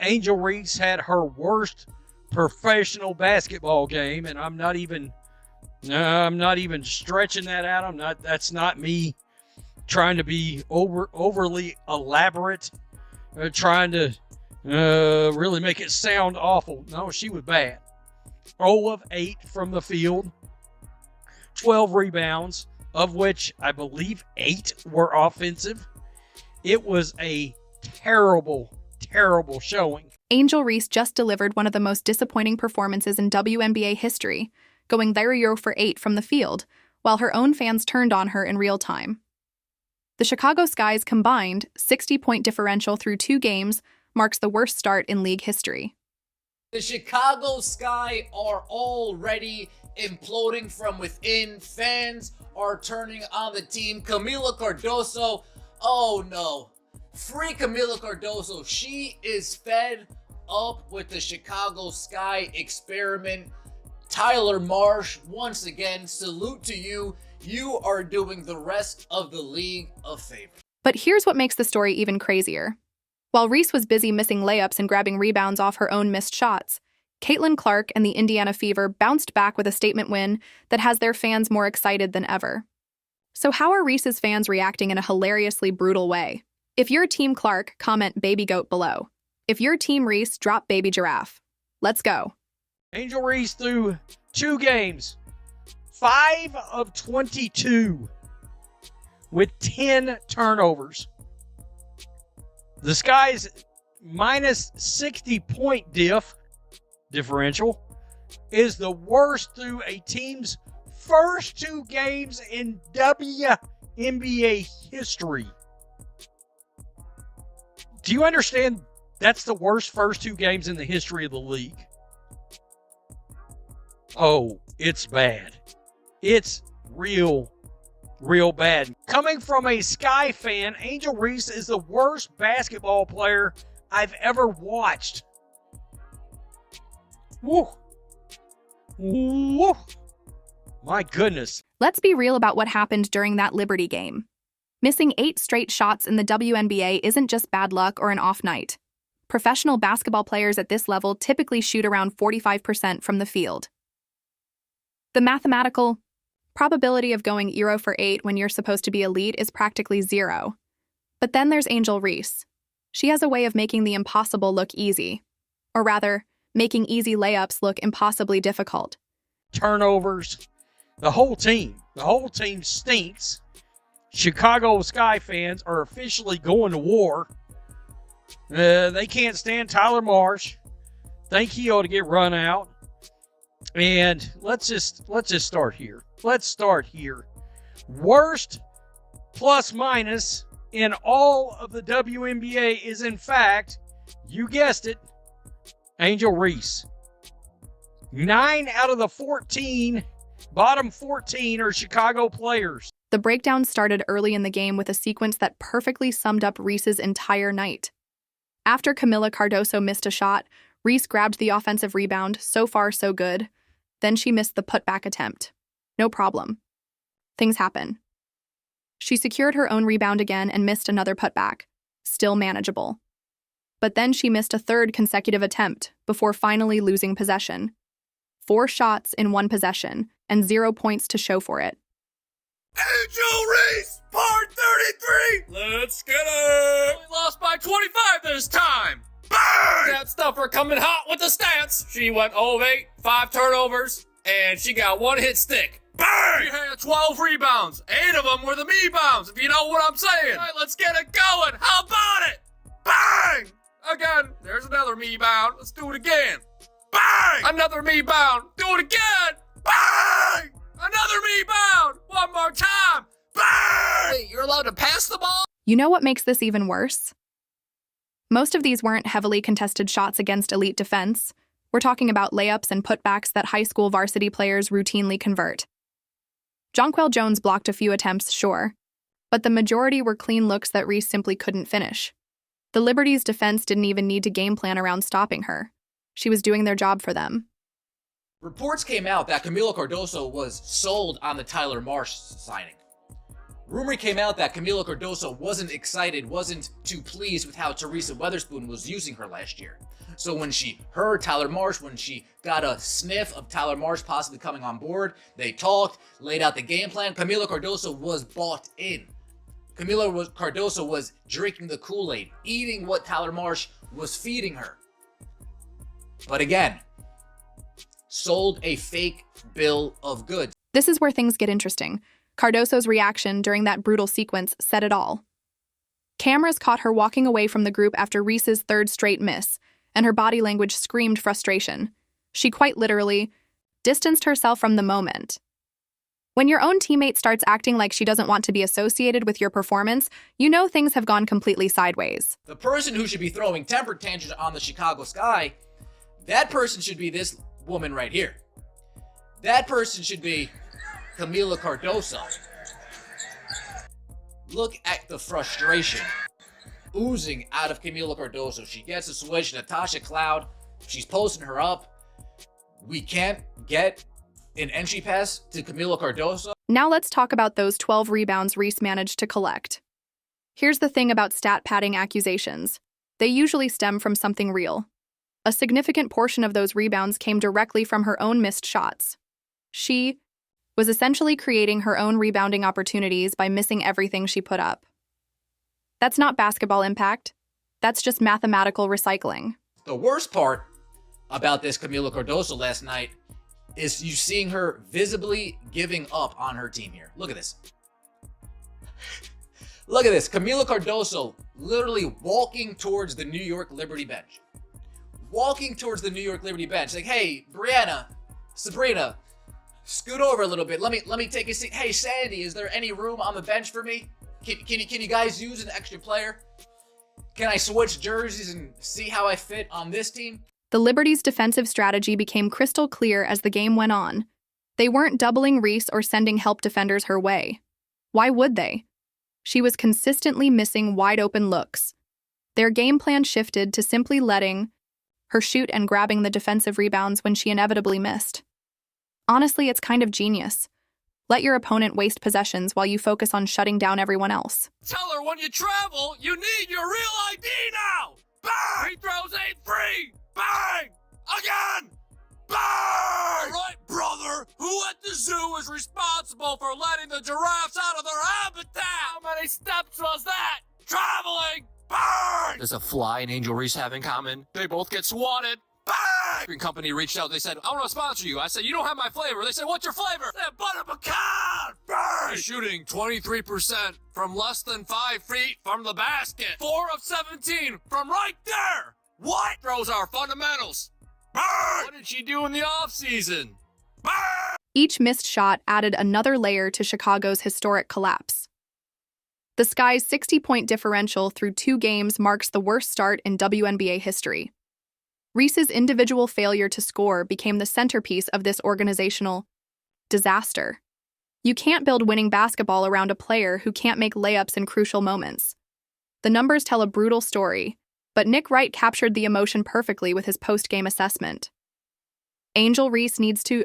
Angel Reese had her worst professional basketball game, and I'm not even stretching that out. That's not me trying to be overly elaborate, trying to really make it sound awful. No, she was bad. 0 of 8 from the field, 12 rebounds, of which I believe 8 were offensive. It was a terrible, terrible showing. Angel Reese just delivered one of the most disappointing performances in WNBA history, going 0 for 8 from the field, while her own fans turned on her in real time. The Chicago Sky's combined 60-point differential through 2 games marks the worst start in league history. The Chicago Sky are already imploding from within. Fans are turning on the team. Camila Cardoso, oh no. Free Camila Cardoso. She is fed up with the Chicago Sky experiment. Tyler Marsh, once again, salute to you. You are doing the rest of the league a favor. But here's what makes the story even crazier. While Reese was busy missing layups and grabbing rebounds off her own missed shots, Caitlin Clark and the Indiana Fever bounced back with a statement win that has their fans more excited than ever. So how are Reese's fans reacting in a hilariously brutal way? If you're Team Clark, comment Baby Goat below. If you're Team Reese, drop Baby Giraffe. Let's go. Angel Reese threw 2 games, 5 of 22, with 10 turnovers. The Sky's minus 60-point differential is the worst through a team's first 2 games in WNBA history. Do you understand that's the worst first 2 games in the history of the league? Oh, it's bad. It's real bad. Coming from a Sky fan, Angel Reese is the worst basketball player I've ever watched. Woo. Woo. My goodness. Let's be real about what happened during that Liberty game. Missing 8 straight shots in the WNBA isn't just bad luck or an off night. Professional basketball players at this level typically shoot around 45% from the field. The mathematical probability of going 0 for 8 when you're supposed to be elite is practically 0. But then there's Angel Reese. She has a way of making the impossible look easy. Or rather, making easy layups look impossibly difficult. Turnovers. The whole team stinks. Chicago Sky fans are officially going to war. They can't stand Tyler Marsh. Think he ought to get run out. And let's just start here. Let's start here. Worst plus minus in all of the WNBA is, in fact, you guessed it, Angel Reese. 9 out of the 14, bottom 14 are Chicago players. The breakdown started early in the game with a sequence that perfectly summed up Reese's entire night. After Camila Cardoso missed a shot, Reese grabbed the offensive rebound. So far, so good. Then she missed the putback attempt. No problem. Things happen. She secured her own rebound again and missed another putback. Still manageable. But then she missed a 3rd consecutive attempt before finally losing possession. 4 shots in 1 possession and 0 points to show for it. Angel Reese, part 33! Let's get it! We lost by 25 this time! Bang! That stuffer coming hot with the stats. She went 0 of 8, 5 turnovers, and she got 1 hit stick. Bang! She had 12 rebounds. 8 of them were the me-bounds, if you know what I'm saying. All right, let's get it going. How about it? Bang! Again, there's another me-bound. Let's do it again. Bang! Another me-bound. Do it again. Bang! Another me-bound. One more time. Bang! Wait, you're allowed to pass the ball? You know what makes this even worse? Most of these weren't heavily contested shots against elite defense. We're talking about layups and putbacks that high school varsity players routinely convert. Jonquel Jones blocked a few attempts, sure, but the majority were clean looks that Reese simply couldn't finish. The Liberty's defense didn't even need to game plan around stopping her. She was doing their job for them. Reports came out that Camila Cardoso was sold on the Tyler Marsh signing. Rumor came out that Camila Cardoso wasn't excited, wasn't too pleased with how Teresa Weatherspoon was using her last year. So when she heard Tyler Marsh, when she got a sniff of Tyler Marsh possibly coming on board, they talked, laid out the game plan. Camila Cardoso was bought in. Cardoso was drinking the Kool-Aid, eating what Tyler Marsh was feeding her. But again, sold a fake bill of goods. This is where things get interesting. Cardoso's reaction during that brutal sequence said it all. Cameras caught her walking away from the group after Reese's third straight miss, and her body language screamed frustration. She quite literally distanced herself from the moment. When your own teammate starts acting like she doesn't want to be associated with your performance, you know things have gone completely sideways. The person who should be throwing temper tantrums on the Chicago Sky, that person should be this woman right here. That person should be Camila Cardoso. Look at the frustration oozing out of Camila Cardoso. She gets a switch, Natasha Cloud, she's posting her up. We can't get an entry pass to Camila Cardoso. Now let's talk about those 12 rebounds Reese managed to collect. Here's the thing about stat padding accusations. They usually stem from something real. A significant portion of those rebounds came directly from her own missed shots. She was essentially creating her own rebounding opportunities by missing everything she put up. That's not basketball impact. That's just mathematical recycling. The worst part about this Camila Cardoso last night is you seeing her visibly giving up on her team here. Look at this. Look at this. Camila Cardoso literally walking towards the New York Liberty bench. Walking towards the New York Liberty bench. Like, hey, Brianna, Sabrina, scoot over a little bit. Let me take a seat. Hey, Sandy, is there any room on the bench for me? Can you guys use an extra player? Can I switch jerseys and see how I fit on this team? The Liberty's defensive strategy became crystal clear as the game went on. They weren't doubling Reese or sending help defenders her way. Why would they? She was consistently missing wide-open looks. Their game plan shifted to simply letting her shoot and grabbing the defensive rebounds when she inevitably missed. Honestly, it's kind of genius. Let your opponent waste possessions while you focus on shutting down everyone else. Tell her when you travel, you need your real ID now! Bang! Free throws ain't free! Bang! Again! Bang! Alright, brother, who at the zoo is responsible for letting the giraffes out of their habitat? How many steps was that? Traveling! Bang! Does a fly and Angel Reese have in common? They both get swatted. Bang! Company reached out. They said, I want to sponsor you. I said, you don't have my flavor. They said, what's your flavor? They have butter pecan! Bang! He's shooting 23% from less than 5 feet from the basket. 4 of 17 from right there! What? Throws our fundamentals. Bang! What did she do in the offseason? Bang! Each missed shot added another layer to Chicago's historic collapse. The Sky's 60-point differential through 2 games marks the worst start in WNBA history. Reese's individual failure to score became the centerpiece of this organizational disaster. You can't build winning basketball around a player who can't make layups in crucial moments. The numbers tell a brutal story, but Nick Wright captured the emotion perfectly with his post-game assessment. Angel Reese needs to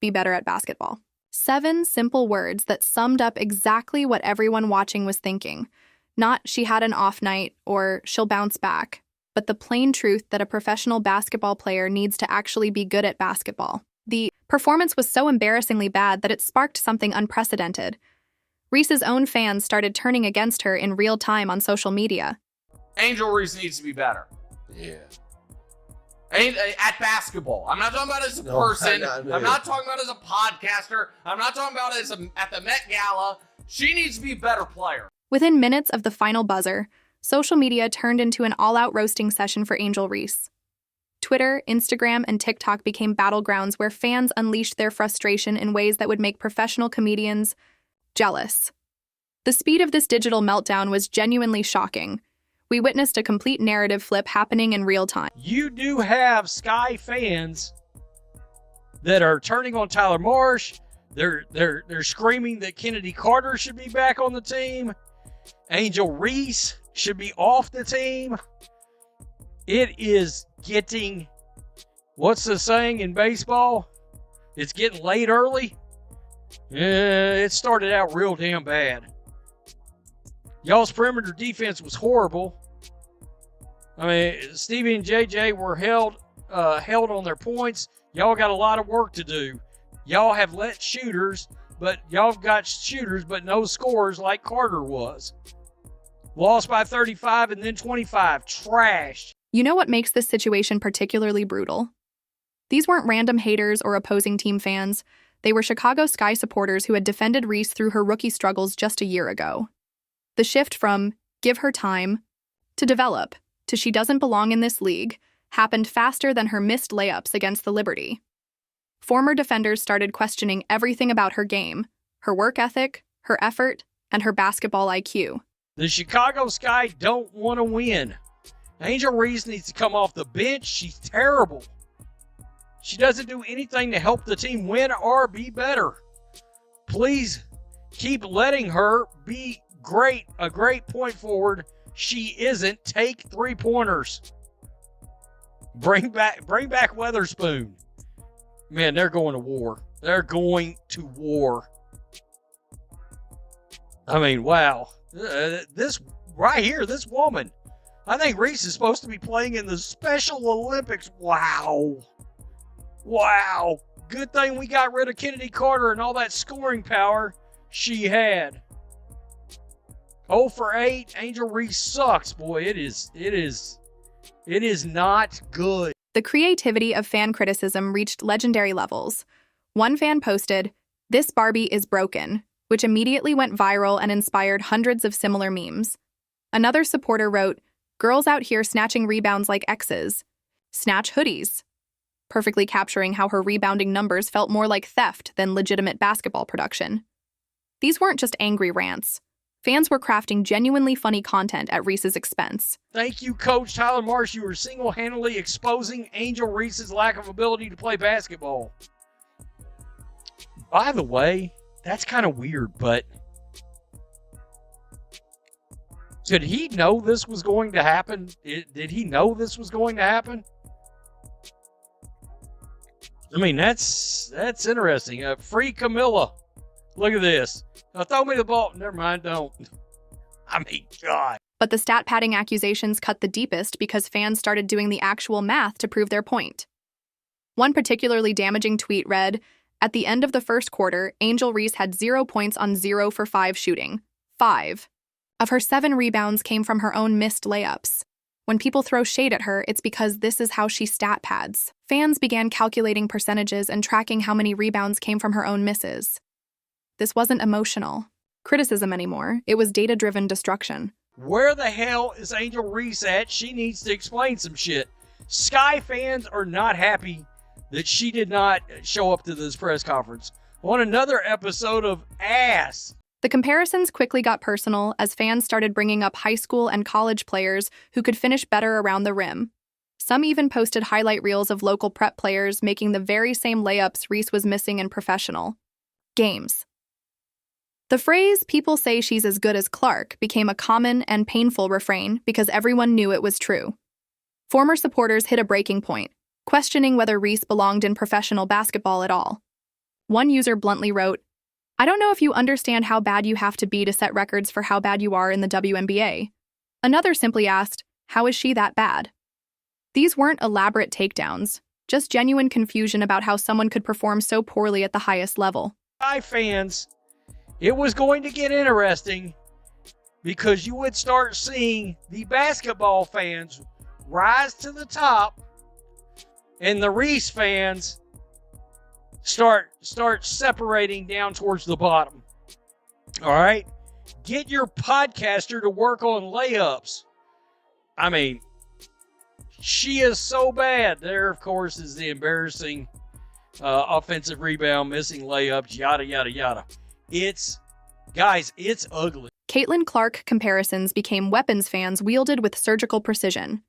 be better at basketball. 7 simple words that summed up exactly what everyone watching was thinking. Not she had an off night or she'll bounce back, but the plain truth that a professional basketball player needs to actually be good at basketball. The performance was so embarrassingly bad that it sparked something unprecedented. Reese's own fans started turning against her in real time on social media. Angel Reese needs to be better. Yeah. At basketball. I'm not talking about as a person. I'm not talking about as a podcaster. I'm not talking about as at the Met Gala. She needs to be a better player. Within minutes of the final buzzer, social media turned into an all-out roasting session for Angel Reese. Twitter, Instagram, and TikTok became battlegrounds where fans unleashed their frustration in ways that would make professional comedians jealous. The speed of this digital meltdown was genuinely shocking. We witnessed a complete narrative flip happening in real time. You do have Sky fans that are turning on Tyler Marsh. They're screaming that Kennedy Carter should be back on the team. Angel Reese should be off the team. It is getting, what's the saying in baseball? It's getting late early. It started out real damn bad. Y'all's perimeter defense was horrible. I mean, Stevie and JJ were held on their points. Y'all got a lot of work to do. Y'all have let shooters, but y'all got shooters, but no scorers like Carter was. Lost by 35 and then 25. Trash. You know what makes this situation particularly brutal? These weren't random haters or opposing team fans. They were Chicago Sky supporters who had defended Reese through her rookie struggles just a year ago. The shift from give her time to develop to she doesn't belong in this league happened faster than her missed layups against the Liberty. Former defenders started questioning everything about her game, her work ethic, her effort, and her basketball IQ. The Chicago Sky don't want to win. Angel Reese needs to come off the bench. She's terrible. She doesn't do anything to help the team win or be better. Please keep letting her be great, a great point forward. She isn't. Take 3-pointers. Bring back Weatherspoon. Man, they're going to war. They're going to war. I mean, wow. This right here, this woman. I think Reese is supposed to be playing in the Special Olympics. Wow. Wow. Good thing we got rid of Kennedy Carter and all that scoring power she had. 0 for 8. Angel Reese sucks. Boy, it is not good. The creativity of fan criticism reached legendary levels. One fan posted, "This Barbie is broken," which immediately went viral and inspired hundreds of similar memes. Another supporter wrote, "Girls out here snatching rebounds like exes. Snatch hoodies," perfectly capturing how her rebounding numbers felt more like theft than legitimate basketball production. These weren't just angry rants. Fans were crafting genuinely funny content at Reese's expense. Thank you, Coach Tyler Marsh. You were single-handedly exposing Angel Reese's lack of ability to play basketball. By the way, that's kind of weird, but did he know this was going to happen? Did he know this was going to happen? I mean, that's interesting. Free Camilla. Look at this. Now throw me the ball. Never mind, don't. I mean, God. But the stat padding accusations cut the deepest because fans started doing the actual math to prove their point. One particularly damaging tweet read, "At the end of the first quarter, Angel Reese had 0 points on 0 for 5 shooting. 5 of her 7 rebounds came from her own missed layups. When people throw shade at her, it's because this is how she stat pads." Fans began calculating percentages and tracking how many rebounds came from her own misses. This wasn't emotional criticism anymore. It was data-driven destruction. Where the hell is Angel Reese at? She needs to explain some shit. Sky fans are not happy that she did not show up to this press conference. On another episode of Ass. The comparisons quickly got personal as fans started bringing up high school and college players who could finish better around the rim. Some even posted highlight reels of local prep players making the very same layups Reese was missing in professional games. The phrase, "people say she's as good as Clark," became a common and painful refrain because everyone knew it was true. Former supporters hit a breaking point, questioning whether Reese belonged in professional basketball at all. One user bluntly wrote, "I don't know if you understand how bad you have to be to set records for how bad you are in the WNBA." Another simply asked, "How is she that bad?" These weren't elaborate takedowns, just genuine confusion about how someone could perform so poorly at the highest level. Sky fans, it was going to get interesting because you would start seeing the basketball fans rise to the top and the Reese fans start separating down towards the bottom. All right? Get your podcaster to work on layups. I mean, she is so bad. There, of course, is the embarrassing offensive rebound, missing layups, yada, yada, yada. It's ugly. Caitlin Clark comparisons became weapons fans wielded with surgical precision.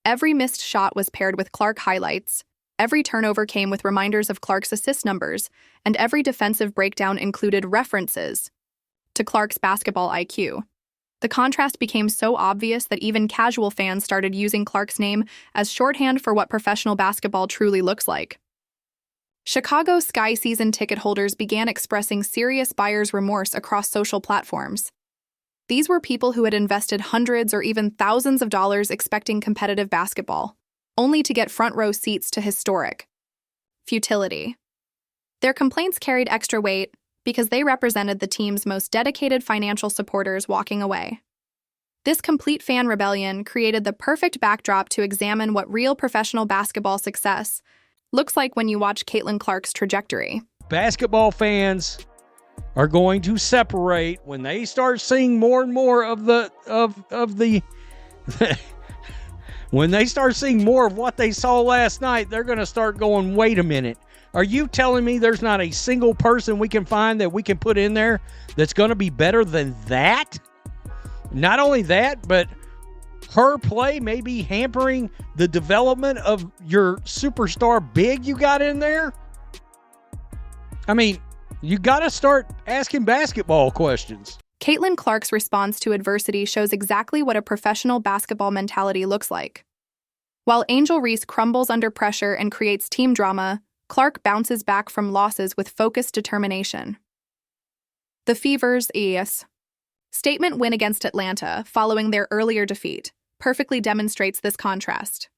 Every missed shot was paired with Clark highlights, every turnover came with reminders of Clark's assist numbers, and every defensive breakdown included references to Clark's basketball IQ. The contrast became so obvious that even casual fans started using Clark's name as shorthand for what professional basketball truly looks like. Chicago Sky season ticket holders began expressing serious buyer's remorse across social platforms. These were people who had invested hundreds or even thousands of dollars expecting competitive basketball, only to get front-row seats to historic futility. Their complaints carried extra weight because they represented the team's most dedicated financial supporters walking away. This complete fan rebellion created the perfect backdrop to examine what real professional basketball success looks like when you watch Caitlin Clark's trajectory. Basketball fans are going to separate when they start seeing more and more of the when they start seeing more of what they saw last night. They're going to start going, wait a minute. Are you telling me there's not a single person we can find that we can put in there that's going to be better than that? Not only that, but her play may be hampering the development of your superstar big you got in there? I mean, you got to start asking basketball questions. Caitlin Clark's response to adversity shows exactly what a professional basketball mentality looks like. While Angel Reese crumbles under pressure and creates team drama, Clark bounces back from losses with focused determination. The Fever's statement win against Atlanta following their earlier defeat perfectly demonstrates this contrast.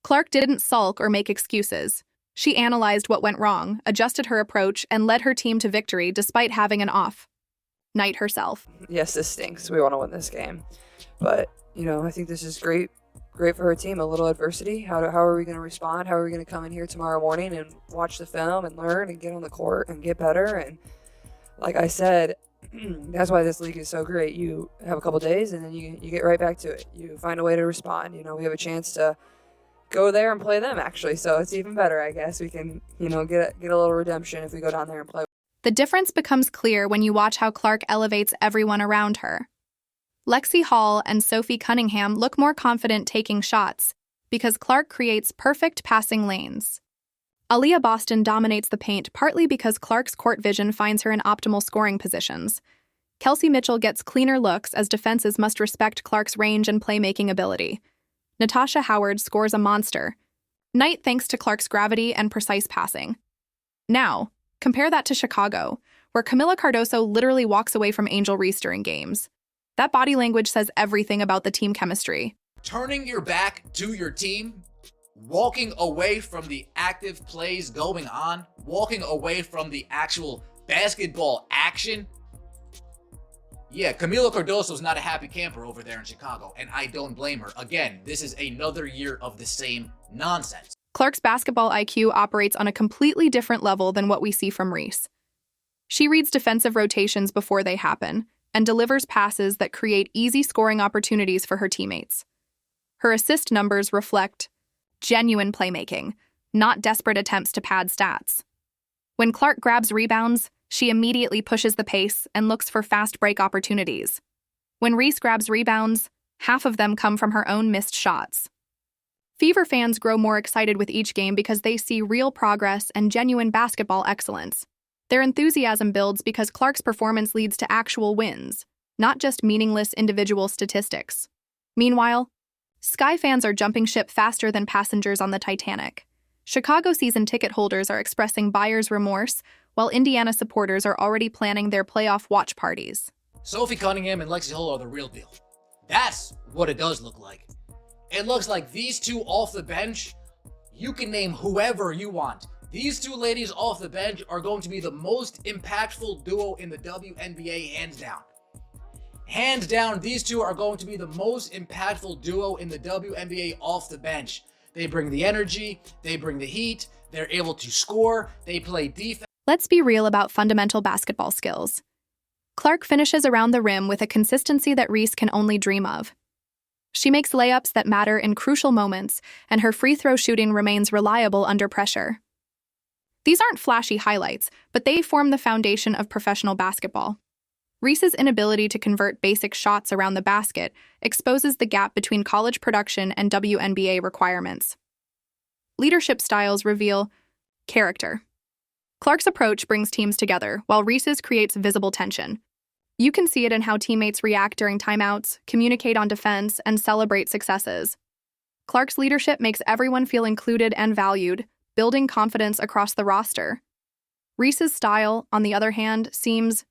Clark didn't sulk or make excuses. She analyzed what went wrong, adjusted her approach, and led her team to victory despite having an off night herself. Yes, this stinks. We want to win this game. But, I think this is great for her team. A little adversity. How are we going to respond? How are we going to come in here tomorrow morning and watch the film and learn and get on the court and get better? And like I said, that's why this league is so great. You have a couple days and then you get right back to it. You find a way to respond. We have a chance to go there and play them, actually. So it's even better, I guess. We can, get a little redemption if we go down there and play. The difference becomes clear when you watch how Clark elevates everyone around her. Lexi Hall and Sophie Cunningham look more confident taking shots because Clark creates perfect passing lanes. Aaliyah Boston dominates the paint partly because Clark's court vision finds her in optimal scoring positions. Kelsey Mitchell gets cleaner looks as defenses must respect Clark's range and playmaking ability. Natasha Howard scores a monster night thanks to Clark's gravity and precise passing. Now, compare that to Chicago, where Camila Cardoso literally walks away from Angel Reese during games. That body language says everything about the team chemistry. Turning your back to your team, walking away from the active plays going on, walking away from the actual basketball action. Yeah, Camila Cardoso's not a happy camper over there in Chicago, and I don't blame her. Again, this is another year of the same nonsense. Clark's basketball IQ operates on a completely different level than what we see from Reese. She reads defensive rotations before they happen and delivers passes that create easy scoring opportunities for her teammates. Her assist numbers reflect genuine playmaking, not desperate attempts to pad stats. When Clark grabs rebounds, she immediately pushes the pace and looks for fast break opportunities. When Reese grabs rebounds, half of them come from her own missed shots. Fever fans grow more excited with each game because they see real progress and genuine basketball excellence. Their enthusiasm builds because Clark's performance leads to actual wins, not just meaningless individual statistics. Meanwhile, Sky fans are jumping ship faster than passengers on the Titanic. Chicago season ticket holders are expressing buyer's remorse, while Indiana supporters are already planning their playoff watch parties. Sophie Cunningham and Lexi Hall are the real deal. That's what it does look like. It looks like these two off the bench, you can name whoever you want. These two ladies off the bench are going to be the most impactful duo in the WNBA, hands down. Hands down, these two are going to be the most impactful duo in the WNBA off the bench. They bring the energy, they bring the heat, they're able to score, they play defense. Let's be real about fundamental basketball skills. Clark finishes around the rim with a consistency that Reese can only dream of. She makes layups that matter in crucial moments, and her free throw shooting remains reliable under pressure. These aren't flashy highlights, but they form the foundation of professional basketball. Reese's inability to convert basic shots around the basket exposes the gap between college production and WNBA requirements. Leadership styles reveal character. Clark's approach brings teams together, while Reese's creates visible tension. You can see it in how teammates react during timeouts, communicate on defense, and celebrate successes. Clark's leadership makes everyone feel included and valued, building confidence across the roster. Reese's style, on the other hand, seems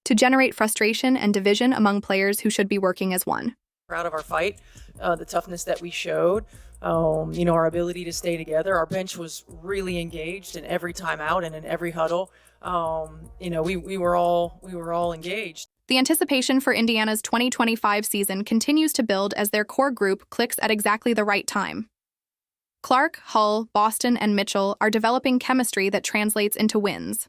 to generate frustration and division among players who should be working as one. Proud of our fight, the toughness that we showed, our ability to stay together. Our bench was really engaged in every timeout and in every huddle. We were all engaged. The anticipation for Indiana's 2025 season continues to build as their core group clicks at exactly the right time. Clark, Hull, Boston, and Mitchell are developing chemistry that translates into wins.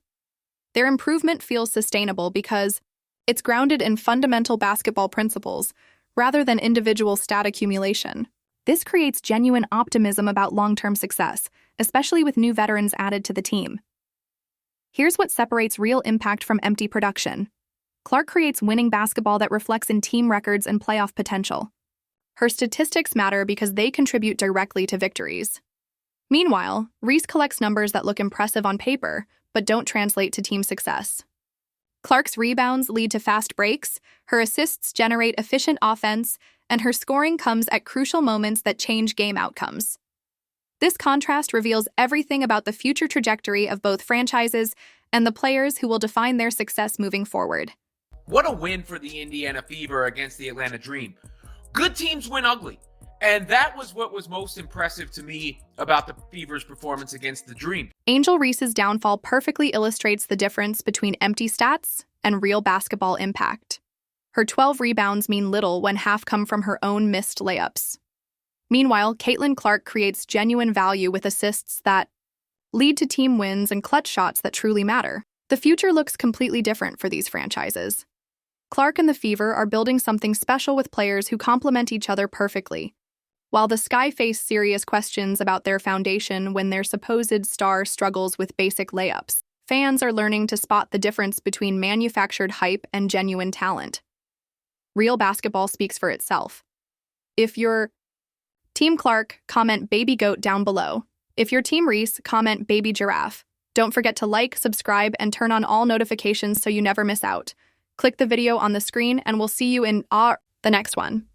Their improvement feels sustainable because it's grounded in fundamental basketball principles rather than individual stat accumulation. This creates genuine optimism about long-term success, especially with new veterans added to the team. Here's what separates real impact from empty production. Clark creates winning basketball that reflects in team records and playoff potential. Her statistics matter because they contribute directly to victories. Meanwhile, Reese collects numbers that look impressive on paper, but don't translate to team success. Clark's rebounds lead to fast breaks, her assists generate efficient offense, and her scoring comes at crucial moments that change game outcomes. This contrast reveals everything about the future trajectory of both franchises and the players who will define their success moving forward. What a win for the Indiana Fever against the Atlanta Dream. Good teams win ugly. And that was what was most impressive to me about the Fever's performance against the Dream. Angel Reese's downfall perfectly illustrates the difference between empty stats and real basketball impact. Her 12 rebounds mean little when half come from her own missed layups. Meanwhile, Caitlin Clark creates genuine value with assists that lead to team wins and clutch shots that truly matter. The future looks completely different for these franchises. Clark and the Fever are building something special with players who complement each other perfectly. While the Sky face serious questions about their foundation when their supposed star struggles with basic layups, fans are learning to spot the difference between manufactured hype and genuine talent. Real basketball speaks for itself. If you're Team Clark, comment Baby Goat down below. If you're Team Reese, comment Baby Giraffe. Don't forget to like, subscribe, and turn on all notifications so you never miss out. Click the video on the screen and we'll see you in the next one.